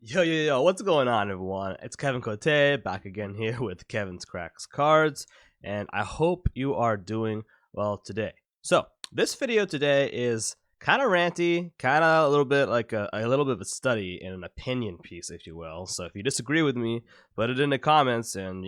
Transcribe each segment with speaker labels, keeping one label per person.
Speaker 1: Yo, what's going on, everyone? It's Kevin Cote back again here with Kevin's Cracks Cards, and I hope you are doing well today. So, this video today is kind of ranty, kind of a little bit like a little bit of a study and an opinion piece, if you will. So, if you disagree with me, put it in the comments and,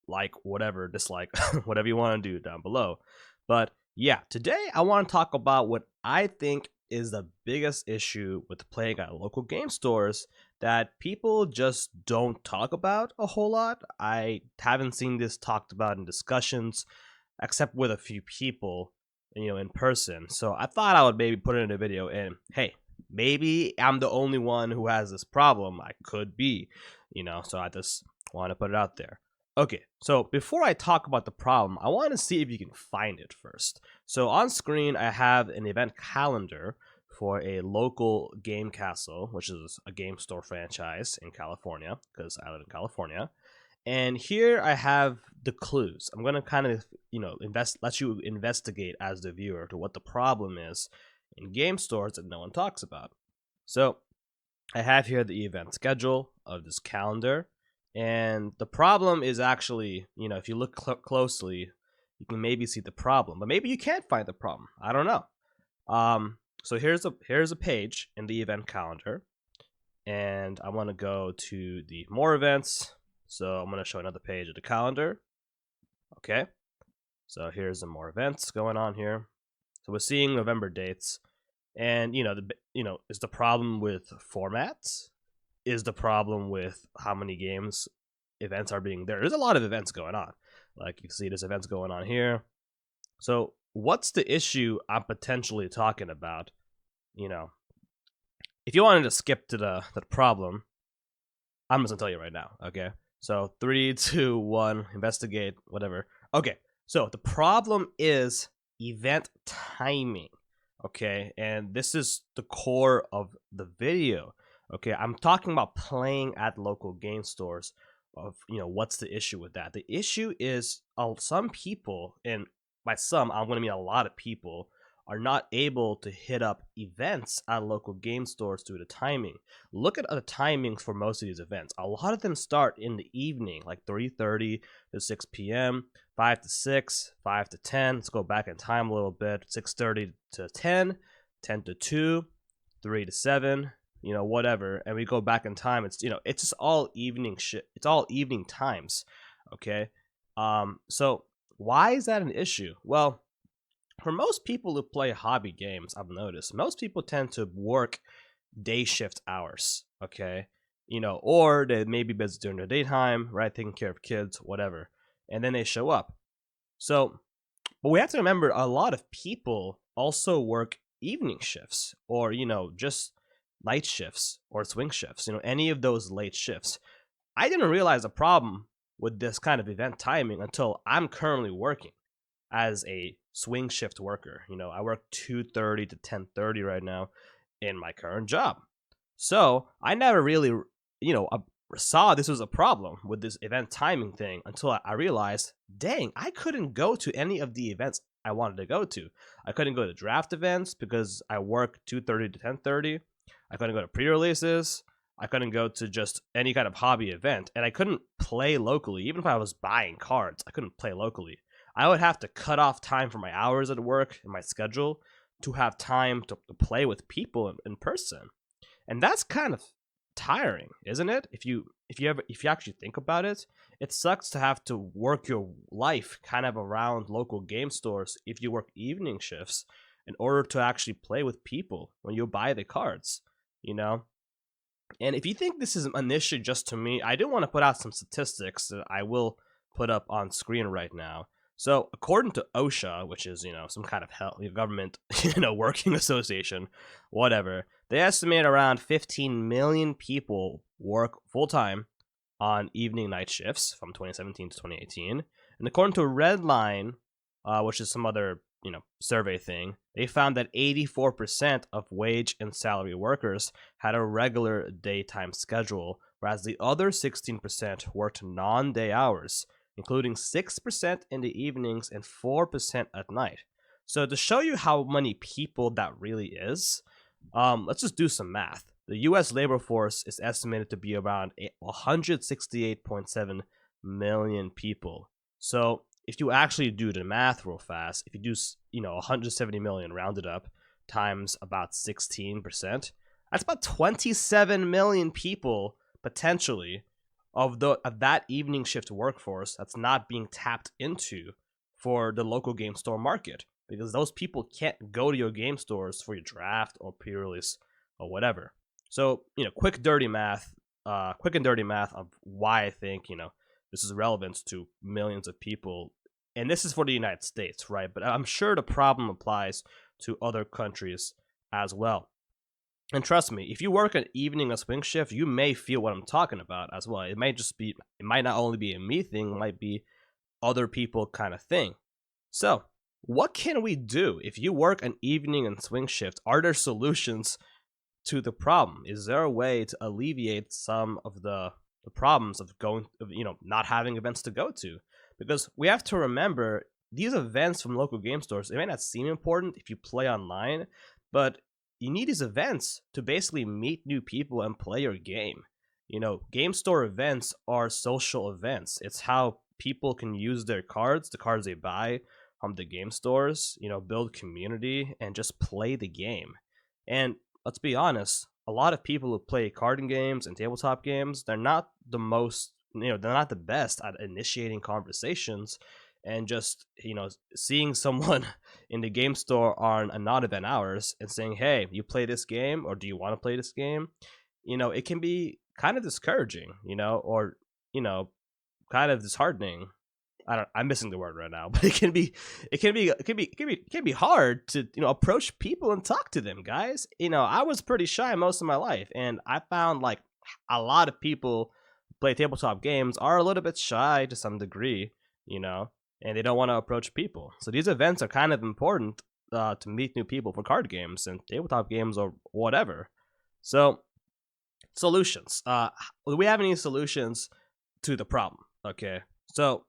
Speaker 1: like, whatever, dislike, whatever you want to do down below. But yeah, today I want to talk about what I think is the biggest issue with playing at local game stores that people just don't talk about a whole lot. I haven't seen this talked about in discussions, except with a few people, in person. So I thought I would maybe put it in a video. And hey, maybe I'm the only one who has this problem. I could be, So I just want to put it out there. Okay, so before I talk about the problem, I want to see if you can find it first. So on screen, I have an event calendar for a local game castle, which is a game store franchise in California, because I live in California. And here I have the clues. I'm gonna kind of, let you investigate as the viewer to what the problem is in game stores that no one talks about. So I have here the event schedule of this calendar, and the problem is actually, if you look closely, you can maybe see the problem, but maybe you can't find the problem. I don't know. So here's a page in the event calendar, and I want to go to the more events. So I'm going to show another page of the calendar. Okay, so here's the more events going on here. So we're seeing November dates, and is the problem with formats? Is the problem with how many games events are being there? There's a lot of events going on. Like you can see, there's events going on here. So what's the issue I'm potentially talking about? If you wanted to skip to the problem, I'm just gonna tell you right now. Okay, so 3, 2, 1, investigate, whatever. Okay, so the problem is event timing. Okay, and this is the core of the video. Okay, I'm talking about playing at local game stores. What's the issue with that? The issue is some people, and by some, I'm going to mean a lot of people, are not able to hit up events at local game stores due to timing. Look at the timings for most of these events. A lot of them start in the evening, like 3:30 to 6 p.m., 5 to 6, 5 to 10. Let's go back in time a little bit. 6:30 to 10, 10 to 2, 3 to 7, whatever. And we go back in time. It's just all evening shit. It's all evening times. Okay. So why is that an issue? Well, for most people who play hobby games, I've noticed most people tend to work day shift hours. Okay. Or they may be busy during the daytime, right? Taking care of kids, whatever. And then they show up. So, but we have to remember a lot of people also work evening shifts or, just night shifts or swing shifts, any of those late shifts. I didn't realize a problem with this kind of event timing until I'm currently working as a swing shift worker. I work 2:30 to 10:30 right now in my current job. So I never really, saw this was a problem with this event timing thing until I realized, dang, I couldn't go to any of the events I wanted to go to. I couldn't go to draft events because I work 2:30 to 10:30. I couldn't go to pre-releases. I couldn't go to just any kind of hobby event, and I couldn't play locally. Even if I was buying cards, I couldn't play locally. I would have to cut off time from my hours at work and my schedule to have time to play with people in person. And that's kind of tiring, isn't it? If you actually think about it, it sucks to have to work your life kind of around local game stores if you work evening shifts in order to actually play with people when you buy the cards, And if you think this is an issue just to me, I do want to put out some statistics that I will put up on screen right now. So, according to OSHA, which is, some kind of government, working association, whatever, they estimate around 15 million people work full-time on evening night shifts from 2017 to 2018. And according to Redline, which is some other, survey thing, they found that 84% of wage and salary workers had a regular daytime schedule, whereas the other 16% worked non-day hours, including 6% in the evenings and 4% at night. So to show you how many people that really is, let's just do some math. The U.S. labor force is estimated to be around 168.7 million people. So if you actually do the math real fast, if you do 170 million rounded up times about 16%, that's about 27 million people potentially of that evening shift workforce that's not being tapped into for the local game store market, because those people can't go to your game stores for your draft or pre-release or whatever. So, quick and dirty math of why I think, this is relevant to millions of people. And this is for the United States, right? But I'm sure the problem applies to other countries as well. And trust me, if you work an evening or swing shift, you may feel what I'm talking about as well. It might not only be a me thing, it might be other people kind of thing. So, what can we do if you work an evening and swing shift? Are there solutions to the problem? Is there a way to alleviate some of the problems of not having events to go to? Because we have to remember, these events from local game stores, it may not seem important if you play online, but you need these events to basically meet new people and play your game. Game store events are social events. It's how people can use their cards, the cards they buy from the game stores, build community and just play the game. And let's be honest, a lot of people who play card games and tabletop games, they're not the most, they're not the best at initiating conversations and just, seeing someone in the game store on a non-event hours and saying, hey, you play this game, or do you want to play this game? It can be kind of discouraging, or, kind of disheartening. I'm missing the word right now, but it can be hard to approach people and talk to them, guys. I was pretty shy most of my life, and I found like a lot of people who play tabletop games are a little bit shy to some degree, and they don't want to approach people. So these events are kind of important to meet new people for card games and tabletop games or whatever. So solutions. Do we have any solutions to the problem? Okay, so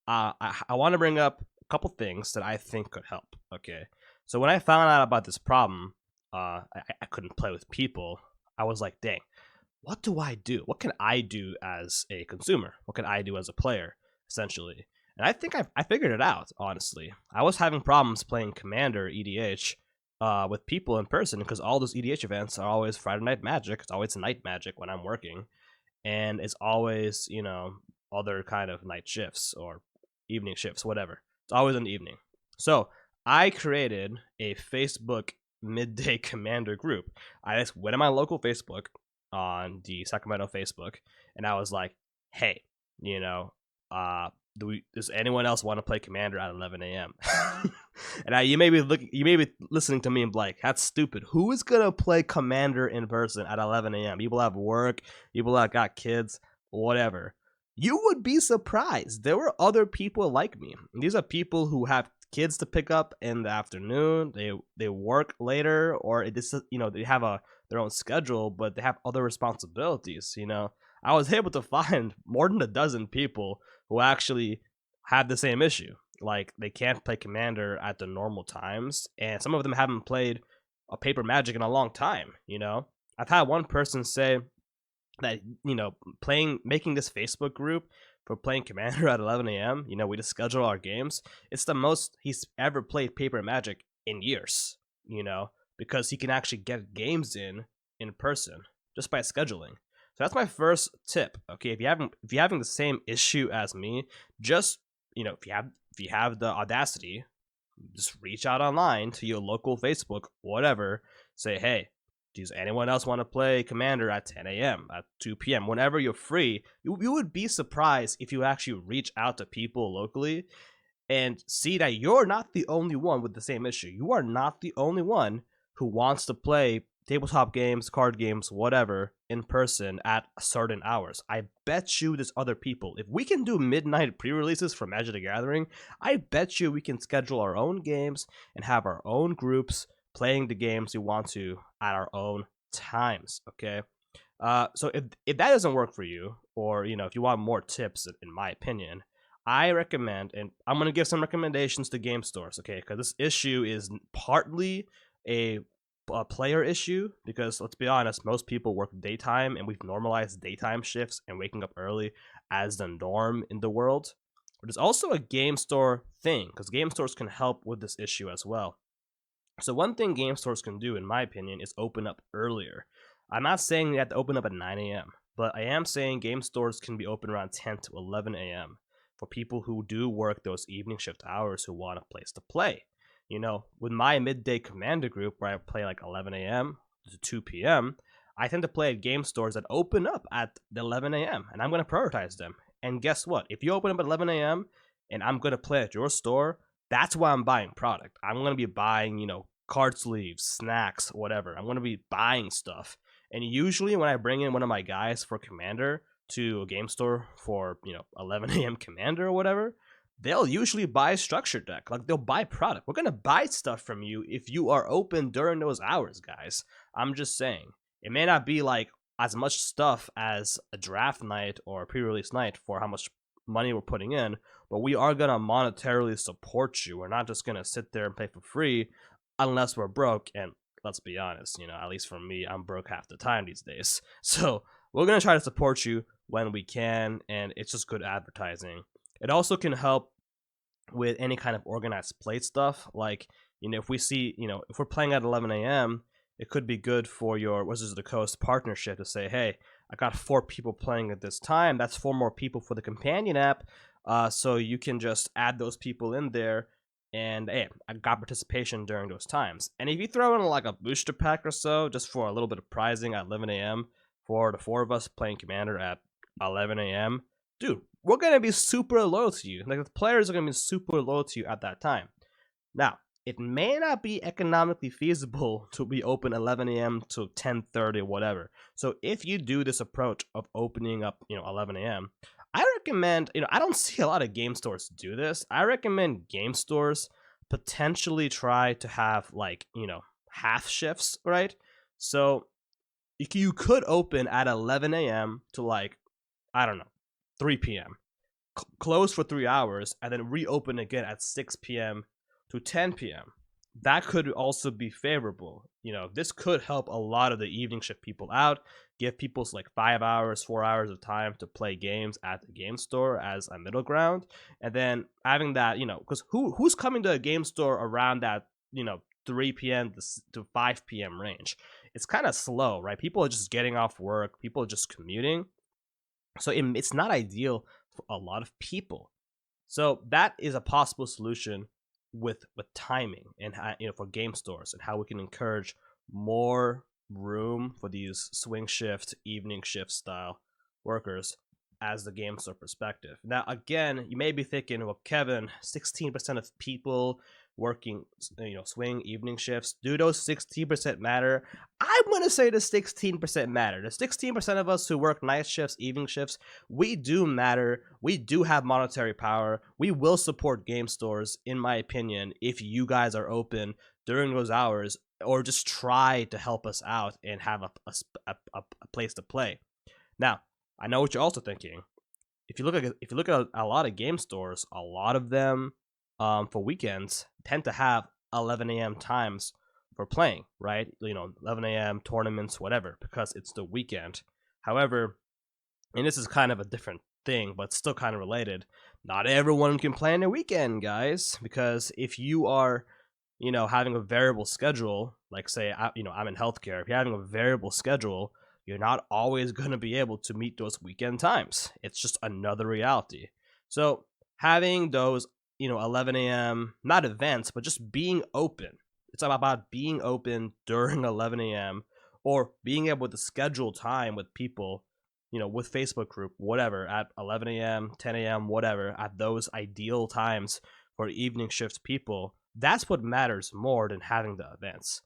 Speaker 1: I want to bring up a couple things that I think could help. Okay, so when I found out about this problem, I couldn't play with people. I was like, dang, what do I do? What can I do as a consumer? What can I do as a player, essentially? And I think I figured it out, honestly. I was having problems playing Commander EDH with people in person because all those EDH events are always Friday Night Magic. It's always night magic when I'm working. And it's always, other kind of night shifts or evening shifts, whatever. It's always in the evening. So I created a Facebook midday Commander group. I just went to my local Facebook on the Sacramento Facebook, and I was like, hey, does anyone else want to play Commander at 11 a.m.? And you may be listening to me and be like, that's stupid. Who is gonna play Commander in person at 11 a.m.? People have work, people that got kids, whatever. You would be surprised. There were other people like me. These are people who have kids to pick up in the afternoon. They work later, or they have their own schedule, but they have other responsibilities. I was able to find more than a dozen people who actually have the same issue. Like, they can't play Commander at the normal times, and some of them haven't played a Paper Magic in a long time. I've had one person say that making this Facebook group for playing Commander at 11 a.m. We just schedule our games. It's the most he's ever played Paper Magic in years. Because he can actually get games in person just by scheduling. So that's my first tip. Okay, if you're having the same issue as me, just if you have the audacity, just reach out online to your local Facebook, whatever. Say, hey, does anyone else want to play Commander at 10 a.m., at 2 p.m., whenever you're free? You would be surprised if you actually reach out to people locally and see that you're not the only one with the same issue. You are not the only one who wants to play tabletop games, card games, whatever, in person at certain hours. I bet you there's other people. If we can do midnight pre-releases for Magic the Gathering, I bet you we can schedule our own games and have our own groups playing the games we want to at our own times, okay? So if that doesn't work for you, or if you want more tips, in my opinion, I recommend, and I'm going to give some recommendations to game stores, okay? Because this issue is partly a player issue, because let's be honest, most people work daytime, and we've normalized daytime shifts and waking up early as the norm in the world. But it's also a game store thing, because game stores can help with this issue as well. So one thing game stores can do, in my opinion, is open up earlier. I'm not saying you have to open up at 9 a.m., but I am saying game stores can be open around 10 to 11 a.m. for people who do work those evening shift hours who want a place to play. You know, with my midday commander group, where I play like 11 a.m. to 2 p.m., I tend to play at game stores that open up at 11 a.m., and I'm going to prioritize them. And guess what? If you open up at 11 a.m. and I'm going to play at your store, that's why I'm buying product. I'm going to be buying, you know, card sleeves, snacks, whatever. I'm going to be buying stuff. And usually when I bring in one of my guys for Commander to a game store for, you know, 11 a.m. Commander or whatever, they'll usually buy a structure deck. Like, they'll buy product. We're going to buy stuff from you if you are open during those hours, guys. I'm just saying. It may not be like as much stuff as a draft night or a pre-release night for how much money we're putting in, but we are going to monetarily support you. We're not just going to sit there and play for free unless we're broke. And let's be honest, you know, at least for me, I'm broke half the time these days. So we're going to try to support you when we can, and it's just good advertising. It also can help with any kind of organized play stuff. Like, you know, if we see, you know, if we're playing at 11 a.m., it could be good for your Wizards of the Coast partnership to say, hey, I got 4 people playing at this time. That's 4 more people for the companion app. So you can just add those people in there, and hey, I got participation during those times. And if you throw in like a booster pack or so, just for a little bit of prizing at 11 a.m. for the 4 of us playing Commander at 11 a.m., dude, we're going to be super loyal to you. Like, the players are going to be super loyal to you at that time. Now, it may not be economically feasible to be open 11 a.m. to 10:30 or whatever. So if you do this approach of opening up, you know, 11 a.m., I recommend, you know, I don't see a lot of game stores do this. I recommend game stores potentially try to have, like, you know, half shifts, right? So you could open at 11 a.m. to, like, I don't know, 3 p.m. Close for 3 hours, and then reopen again at 6 p.m. to 10 p.m. That could also be favorable. You know, this could help a lot of the evening shift people out, give people like 5 hours, 4 hours of time to play games at the game store as a middle ground. And then having that, you know, because who's coming to a game store around that, you know, 3 p.m. to 5 p.m. range? It's kind of slow, right? People are just getting off work, people are just commuting. So it's not ideal for a lot of people. So that is a possible solution with timing, and, you know, for game stores, and how we can encourage more room for these swing shift, evening shift style workers as the game store perspective. Now, again, you may be thinking, well, Kevin, 16% of people working, you know, swing evening shifts, do those 16% matter? I'm going to say the 16% matter. The 16% of us who work night shifts, evening shifts, we do matter. We do have monetary power. We will support game stores, in my opinion, if you guys are open during those hours, or just try to help us out and have a place to play. Now, I know what you're also thinking. If you look at a lot of game stores, a lot of them for weekends tend to have 11 a.m. times for playing, right? You know, 11 a.m. tournaments, whatever, because it's the weekend. However, and this is kind of a different thing, but still kind of related, not everyone can play on the weekend, guys, because if you are, you know, having a variable schedule, like say, you know, I'm in healthcare, if you're having a variable schedule, you're not always going to be able to meet those weekend times. It's just another reality. So having those, you know, 11 a.m., not events, but just being open. It's about being open during 11 a.m. or being able to schedule time with people, you know, with Facebook group, whatever, at 11 a.m., 10 a.m., whatever, at those ideal times for evening shift people. That's what matters more than having the events.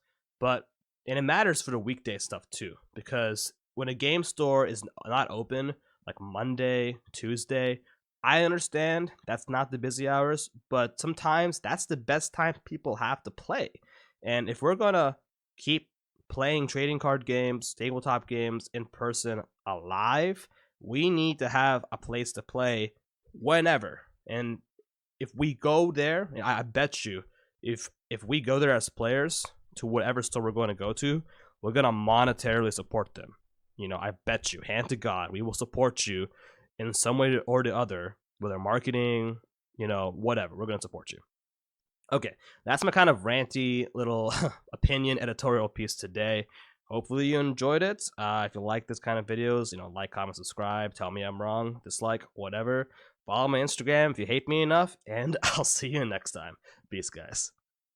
Speaker 1: And it matters for the weekday stuff too, because when a game store is not open, like Monday, Tuesday, I understand that's not the busy hours, but sometimes that's the best time people have to play. And if we're going to keep playing trading card games, tabletop games in person alive, we need to have a place to play whenever. And if we go there, I bet you, if we go there as players, to whatever store we're going to go to, we're going to monetarily support them. You know, I bet you, hand to God, we will support you in some way or the other, whether marketing, you know, whatever. We're going to support you. Okay, that's my kind of ranty little opinion editorial piece today. Hopefully you enjoyed it. If you like this kind of videos, you know, like, comment, subscribe, tell me I'm wrong, dislike, whatever. Follow my Instagram if you hate me enough, and I'll see you next time. Peace, guys.